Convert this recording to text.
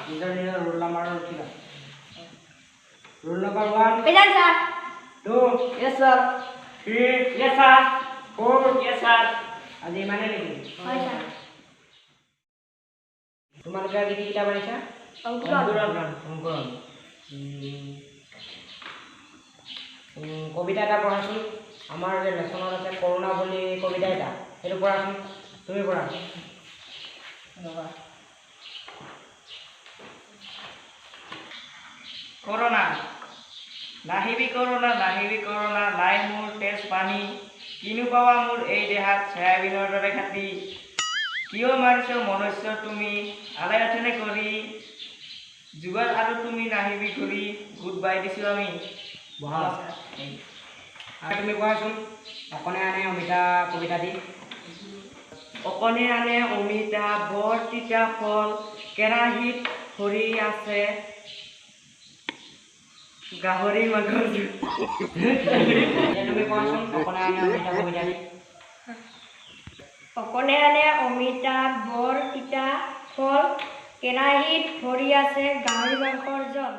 নিজৰ নিজৰ ৰোল নাম্বাৰত উঠিবা roll number 1 present sir 2 yes sir 3 yes sir 4 yes sir আজি ইমানে নেকি হয় ছাৰ তোমালোকে আজি কি কিতাপ আনিছা অংকুৰণ কবিতা এটা পঢ়াচোন আমাৰ যে লেচনত আছে কৰোণা বুলি কবিতা এটা সেইটো পঢ়াচোন তুমি পঢ়া কৰোণা নাহিবি কৰোণা নাই মোৰ তেজ পানী কিনো পাবা মোৰ এই দেহাত চয়াবিনৰ দৰে খাটি কিয় মাৰিছ মনুষ্য তুমি আলাই আথেনে কৰি যুগত আৰু তুমি নাহিবি ঘূৰি গুড বাই দিছোঁ আমি বহা আৰু তুমি কোৱাচোন অকণে আনে অমিতা কবিতা দি অকণে আনে অমিতা বৰ তিতা ফল কেৰাহীত ভৰি আছে গাহৰি মাংস তুমি কোৱাচোন অকণে আনে অমিতা কবিতা দি অকণে আনে অমিতা বৰ তিতা ফল কেৰাহীত ভৰি আছে গাহৰি মাংসৰ জল